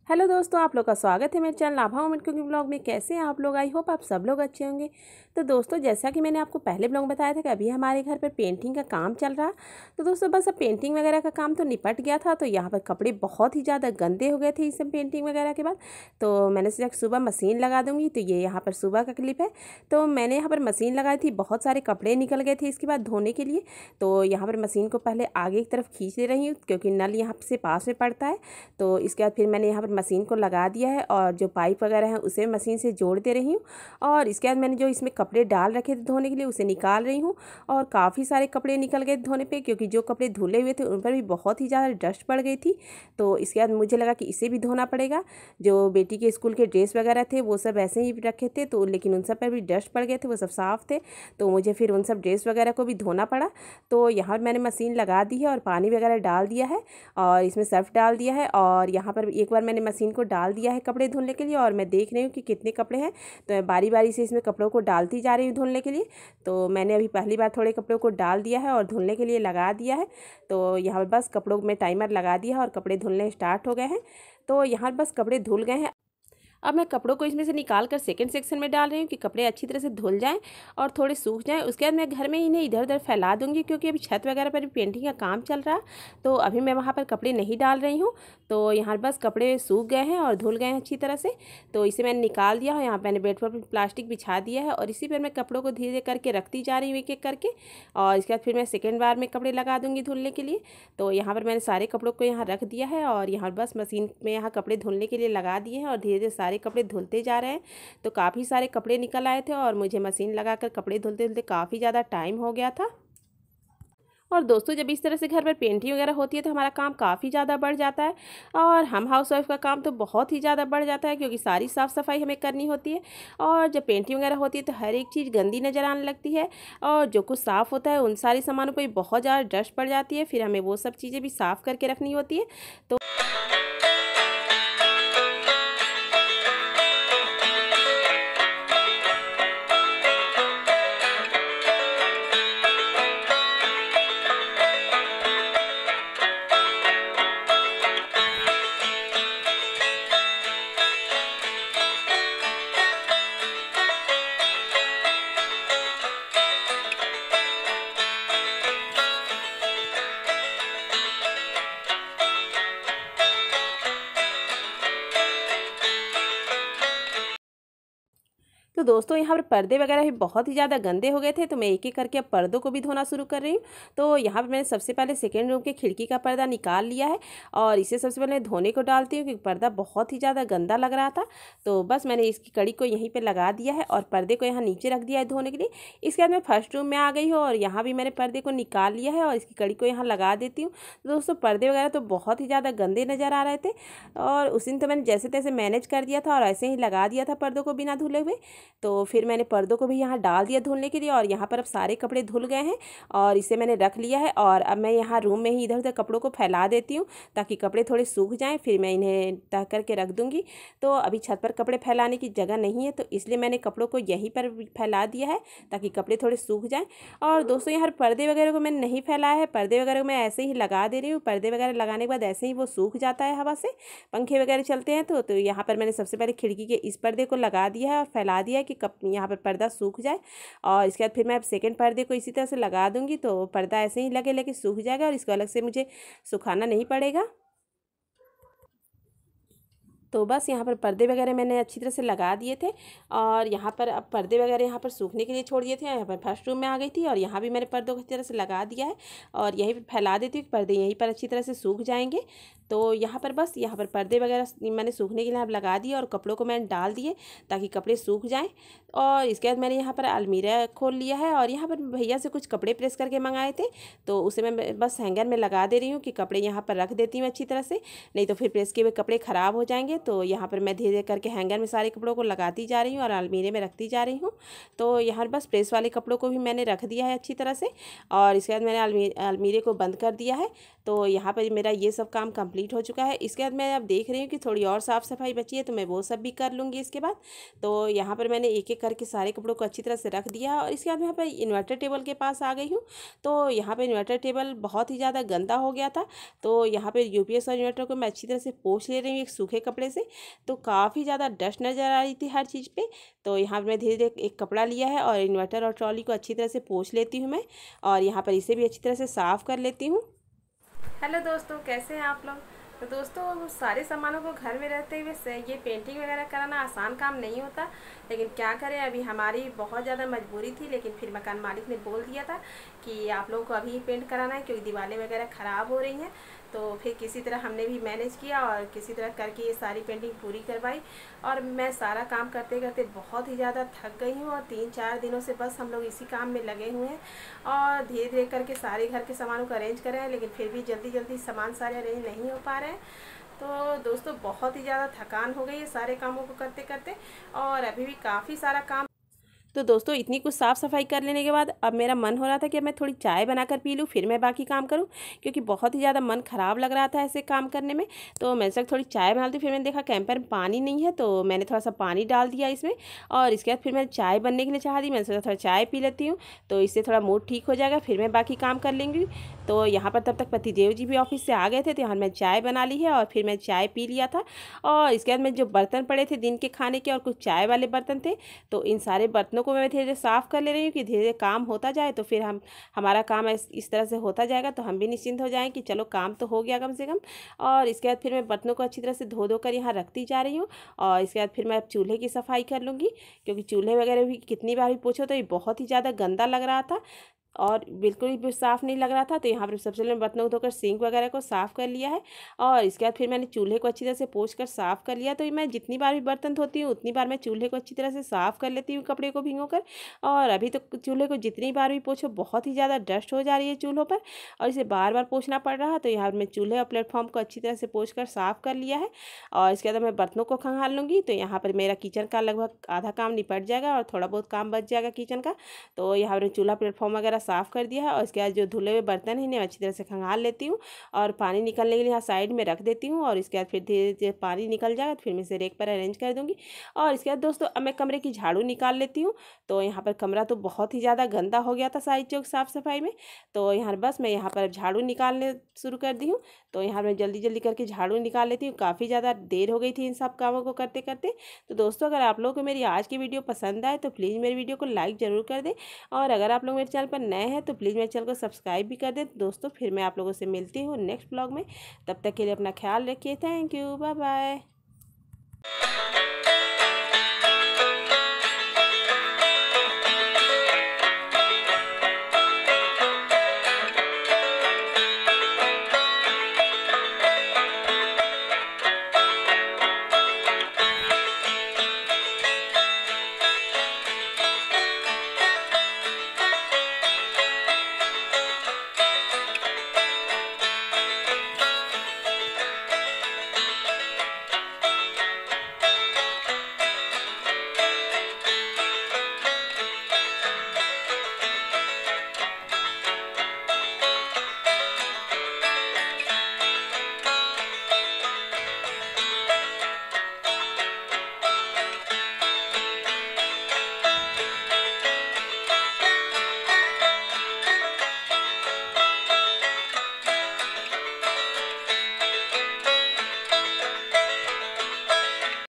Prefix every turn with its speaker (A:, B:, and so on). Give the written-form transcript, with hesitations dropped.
A: Hello दोस्तों, आप लोग का स्वागत है मेरे चैनल आभा मोमेंट कुकिंग ब्लॉग में। कैसे हैं आप लोग? आई होप आप सब लोग अच्छे होंगे। तो दोस्तों, जैसा कि मैंने आपको पहले ब्लॉग में बताया था कि अभी हमारे घर पर पेंटिंग का काम चल रहा। तो दोस्तों, बस अब पेंटिंग वगैरह का काम तो निपट गया था। तो यहाँ पर कपड़े बहुत ही ज़्यादा गंदे हो गए थे इस सब पेंटिंग वगैरह के बाद। तो मैंने सोचा सुबह मशीन लगा दूँगी। तो ये यहाँ पर सुबह का क्लिप है। तो मैंने यहाँ पर मशीन लगाई थी, बहुत सारे कपड़े निकल गए थे इसके बाद धोने के लिए। तो यहाँ पर मशीन को पहले आगे की तरफ खींच ले रही हूँ क्योंकि नल यहाँ से पास में पड़ता है। तो इसके बाद फिर मैंने यहाँ पर मशीन को लगा दिया है और जो पाइप वगैरह है उसे मशीन से जोड़ दे रही हूँ। और इसके बाद मैंने जो इसमें कपड़े डाल रखे थे धोने के लिए उसे निकाल रही हूँ। और काफ़ी सारे कपड़े निकल गए धोने पे, क्योंकि जो कपड़े धुले हुए थे उन पर भी बहुत ही ज़्यादा डस्ट पड़ गई थी। तो इसके बाद मुझे लगा कि इसे भी धोना पड़ेगा। जो बेटी के स्कूल के ड्रेस वगैरह थे वो सब ऐसे ही रखे थे, तो लेकिन उन सब पर भी डस्ट पड़ गए थे, वो सब साफ़ थे। तो मुझे फिर उन सब ड्रेस वगैरह को भी धोना पड़ा। तो यहाँ मैंने मशीन लगा दी है और पानी वगैरह डाल दिया है और इसमें सर्फ डाल दिया है। और यहाँ पर एक बार मैंने मशीन को डाल दिया है कपड़े धुलने के लिए और मैं देख रही हूँ कि कितने कपड़े हैं। तो मैं बारी बारी से इसमें कपड़ों को डालती जा रही हूँ धुलने के लिए। तो मैंने अभी पहली बार थोड़े कपड़ों को डाल दिया है और धुलने के लिए लगा दिया है। तो यहाँ पर बस कपड़ों में टाइमर लगा दिया है और कपड़े धुलने स्टार्ट हो गए हैं। तो यहाँ बस कपड़े धुल गए हैं। अब मैं कपड़ों को इसमें से निकाल कर सेकंड सेक्शन में डाल रही हूँ कि कपड़े अच्छी तरह से धुल जाएं और थोड़े सूख जाएं। उसके बाद मैं घर में इन्हें इधर उधर फैला दूंगी, क्योंकि अभी छत वगैरह पर भी पेंटिंग का काम चल रहा है। तो अभी मैं वहाँ पर कपड़े नहीं डाल रही हूँ। तो यहाँ बस कपड़े सूख गए हैं और धुल गए हैं अच्छी तरह से। तो इसे मैंने निकाल दिया है। यहाँ मैंने बेड पर प्लास्टिक बिछा दिया है और इसी पर मैं कपड़ों को धीरे करके रखती जा रही हूँ एक एक करके। और इसके बाद फिर मैं सेकेंड बार में कपड़े लगा दूँगी धुलने के लिए। तो यहाँ पर मैंने सारे कपड़ों को यहाँ रख दिया है और यहाँ बस मशीन में यहाँ कपड़े धुलने के लिए लगा दिए हैं और धीरे धीरे सारे कपड़े धुलते जा रहे हैं। तो काफ़ी सारे कपड़े निकल आए थे और मुझे मशीन लगाकर कपड़े धुलते धुलते काफ़ी ज़्यादा टाइम हो गया था। और दोस्तों, जब इस तरह से घर पर पेंटिंग वगैरह होती है तो हमारा काम काफ़ी ज़्यादा बढ़ जाता है। और हम हाउसवाइफ का काम तो बहुत ही ज़्यादा बढ़ जाता है, क्योंकि सारी साफ़ सफाई हमें करनी होती है। और जब पेंटिंग वगैरह होती है तो हर एक चीज़ गंदी नज़र आने लगती है और जो कुछ साफ़ होता है उन सारी सामानों पर भी बहुत ज़्यादा डस्ट पड़ जाती है। फिर हमें वो सब चीज़ें भी साफ़ करके रखनी होती है। तो दोस्तों, यहाँ पर पर्दे वगैरह भी बहुत ही ज़्यादा गंदे हो गए थे। तो मैं एक एक करके अब पर्दों को भी धोना शुरू कर रही हूँ। तो यहाँ पर मैंने सबसे पहले सेकेंड रूम के खिड़की का पर्दा निकाल लिया है और इसे सबसे पहले धोने को डालती हूँ, क्योंकि पर्दा बहुत ही ज़्यादा गंदा लग रहा था। तो बस मैंने इसकी कड़ी को यहीं पर लगा दिया है और पर्दे को यहाँ नीचे रख दिया है धोने के लिए। इसके बाद मैं फर्स्ट रूम में आ गई हूँ और यहाँ भी मैंने पर्दे को निकाल लिया है और इसकी कड़ी को यहाँ लगा देती हूँ। तो दोस्तों, पर्दे वगैरह तो बहुत ही ज़्यादा गंदे नज़र आ रहे थे और उस दिन तो मैंने जैसे तैसे मैनेज कर दिया था और ऐसे ही लगा दिया था पर्दों को बिना धुले हुए। तो फिर मैंने पर्दों को भी यहाँ डाल दिया धुलने के लिए और यहाँ पर अब सारे कपड़े धुल गए हैं और इसे मैंने रख लिया है। और अब मैं यहाँ रूम में ही इधर उधर कपड़ों को फैला देती हूँ ताकि कपड़े थोड़े सूख जाएं, फिर मैं इन्हें तह करके रख दूँगी। तो अभी छत पर कपड़े फैलाने की जगह नहीं है, तो इसलिए मैंने कपड़ों को यहीं पर फैला दिया है ताकि कपड़े थोड़े सूख जाएँ। और दोस्तों, यहाँ पर्दे वगैरह को मैंने नहीं फैलाया है, पर्दे वगैरह को मैं ऐसे ही लगा दे रही हूँ। पर्दे वगैरह लगाने के बाद ऐसे ही वो सूख जाता है हवा से, पंखे वगैरह चलते हैं तो यहाँ पर मैंने सबसे पहले खिड़की के इस पर्दे को लगा दिया है और फैला दिया है कि यहाँ पर पर्दा सूख जाए। और इसके बाद फिर मैं अब सेकंड पर्दे को इसी तरह से लगा दूंगी, तो पर्दा ऐसे ही लगे लगे सूख जाएगा और इसको अलग से मुझे सुखाना नहीं पड़ेगा। तो बस यहाँ पर पर्दे वगैरह मैंने अच्छी तरह से लगा दिए थे और यहाँ पर अब पर्दे वगैरह यहाँ पर सूखने के लिए छोड़ दिए थे। यहाँ पर फर्स्ट रूम में आ गई थी और यहाँ भी मैंने पर्दों को अच्छी तरह से लगा दिया है और यहीं पर फैला देती हूँ, पर्दे यहीं पर अच्छी तरह से सूख जाएंगे। तो यहाँ पर बस यहाँ पर पर्दे वगैरह मैंने सूखने के लिए अब लगा दिए और कपड़ों को मैंने डाल दिए ताकि कपड़े सूख जाएँ। और इसके बाद मैंने यहाँ पर अलमीरा खोल लिया है और यहाँ पर भैया से कुछ कपड़े प्रेस करके मंगाए थे, तो उसे मैं बस हैंगर में लगा दे रही हूँ कि कपड़े यहाँ पर रख देती हूँ अच्छी तरह से, नहीं तो फिर प्रेस किए हुए कपड़े ख़राब हो जाएंगे। तो यहाँ पर मैं धीरे धीरे करके हैंगर में सारे कपड़ों को लगाती जा रही हूँ और अलमीरे में रखती जा रही हूँ। तो यहाँ बस प्रेस वाले कपड़ों को भी मैंने रख दिया है अच्छी तरह से और इसके बाद मैंने अलमीरे को बंद कर दिया है। तो यहाँ पर मेरा ये सब काम कंप्लीट हो चुका है। इसके बाद मैं अब देख रही हूँ कि थोड़ी और साफ़ सफाई बची है, तो मैं वो सब भी कर लूँगी इसके बाद। तो यहाँ पर मैंने एक एक करके सारे कपड़ों को अच्छी तरह से रख दिया और इसके बाद मैं यहाँ पर इन्वर्टर टेबल के पास आ गई हूँ। तो यहाँ पर इन्वर्टर टेबल बहुत ही ज़्यादा गंदा हो गया था, तो यहाँ पर यूपीएस और इन्वर्टर को मैं अच्छी तरह से पोंछ ले रही हूँ एक सूखे कपड़े धोने से, तो काफ़ी ज़्यादा डस्ट नज़र आ रही थी हर चीज़ पे। तो यहाँ पर मैं धीरे धीरे एक कपड़ा लिया है और इन्वर्टर और ट्रॉली को अच्छी तरह से पोंछ लेती हूँ मैं, और यहाँ पर इसे भी अच्छी तरह से साफ़ कर लेती हूँ। हेलो दोस्तों, कैसे हैं आप लोग। तो दोस्तों, सारे सामानों को घर में रहते हुए ये पेंटिंग वगैरह कराना आसान काम नहीं होता, लेकिन क्या करें, अभी हमारी बहुत ज़्यादा मजबूरी थी। लेकिन फिर मकान मालिक ने बोल दिया था कि आप लोगों को अभी पेंट कराना है क्योंकि दीवारें वगैरह ख़राब हो रही हैं। तो फिर किसी तरह हमने भी मैनेज किया और किसी तरह करके ये सारी पेंटिंग पूरी करवाई। और मैं सारा काम करते करते बहुत ही ज़्यादा थक गई हूँ, और 3-4 दिनों से बस हम लोग इसी काम में लगे हुए हैं और धीरे धीरे करके सारे घर के सामानों को अरेंज कर रहे हैं, लेकिन फिर भी जल्दी जल्दी सामान सारे अरेंज नहीं हो पा रहे हैं। तो दोस्तों, बहुत ही ज़्यादा थकान हो गई है सारे कामों को करते करते, और अभी भी काफ़ी सारा काम। तो दोस्तों, इतनी कुछ साफ़ सफाई कर लेने के बाद अब मेरा मन हो रहा था कि मैं थोड़ी चाय बनाकर पी लूँ, फिर मैं बाकी काम करूँ, क्योंकि बहुत ही ज़्यादा मन ख़राब लग रहा था ऐसे काम करने में। तो मैंने सोचा थोड़ी चाय बना दी। फिर मैंने देखा कैंपर में पानी नहीं है, तो मैंने थोड़ा सा पानी डाल दिया इसमें, और इसके बाद फिर मैंने चाय बनने के लिए चाह दी। मैंने सोचा थोड़ा चाय पी लेती हूँ, तो इससे थोड़ा मूड ठीक हो जाएगा, फिर मैं बाकी काम कर लेंगी। तो यहाँ पर तब तक पतिदेव जी भी ऑफिस से आ गए थे, तो यहाँ मैं चाय बना ली है और फिर मैं चाय पी लिया था। और इसके बाद में जो बर्तन पड़े थे दिन के खाने के और कुछ चाय वाले बर्तन थे, तो इन सारे बर्तनों को मैं धीरे धीरे साफ़ कर ले रही हूँ कि धीरे धीरे काम होता जाए, तो फिर हमारा काम इस तरह से होता जाएगा, तो हम भी निश्चिंत हो जाएँ कि चलो काम तो हो गया कम से कम। और इसके बाद फिर मैं बर्तनों को अच्छी तरह से धो कर यहाँ रखती जा रही हूँ। और इसके बाद फिर मैं चूल्हे की सफाई कर लूँगी, क्योंकि चूल्हे वगैरह भी कितनी बार भी पूछो तो ये बहुत ही ज़्यादा गंदा लग रहा था और बिल्कुल भी साफ़ नहीं लग रहा था। तो यहाँ पर सबसे पहले बर्तनों को धोकर सिंक वगैरह को साफ़ कर लिया है, और इसके बाद फिर मैंने चूल्हे को अच्छी तरह से पोंछ कर साफ़ कर लिया। तो मैं जितनी बार भी बर्तन धोती हूँ उतनी बार मैं चूल्हे को अच्छी तरह से साफ़ कर लेती हूँ कपड़े को भिगो कर। और अभी तो चूल्हे को जितनी बार भी पोछो बहुत ही ज़्यादा डस्ट हो जा रही है चूल्हों पर, और इसे बार बार पोछना पड़ रहा है। तो यहाँ मैं चूल्हे और प्लेटफॉर्म को अच्छी तरह से पोंछ कर साफ़ कर लिया है, और इसके बाद मैं बर्तनों को खंगाल लूँगी। तो यहाँ पर मेरा किचन का लगभग आधा काम निपट जाएगा और थोड़ा बहुत काम बच जाएगा किचन का। तो यहाँ पर चूल्हा प्लेटफॉर्म वगैरह साफ़ कर दिया है, और इसके बाद जो धुले हुए बर्तन हैं इन्हें अच्छी तरह से खंगाल लेती हूँ और पानी निकलने के लिए यहाँ साइड में रख देती हूँ। और इसके बाद फिर धीरे धीरे पानी निकल जाएगा तो फिर मैं इसे रेक पर अरेंज कर दूँगी। और इसके बाद दोस्तों, अब मैं कमरे की झाड़ू निकाल लेती हूँ। तो यहाँ पर कमरा तो बहुत ही ज़्यादा गंदा हो गया था सारी चौक साफ़ सफाई में। तो यहाँ बस मैं यहाँ पर झाड़ू निकालने शुरू कर दी हूँ। तो यहाँ मैं जल्दी जल्दी करके झाड़ू निकाल लेती हूँ, काफ़ी ज़्यादा देर हो गई थी इन सब कामों को करते करते। तो दोस्तों, अगर आप लोगों को मेरी आज की वीडियो पसंद आए तो प्लीज़ मेरी वीडियो को लाइक ज़रूर कर दें, और अगर आप लोग मेरे चैनल पर नए हैं तो प्लीज़ मेरे चैनल को सब्सक्राइब भी कर दें। दोस्तों, फिर मैं आप लोगों से मिलती हूँ नेक्स्ट ब्लॉग में। तब तक के लिए अपना ख्याल रखिए। Thank you, bye bye.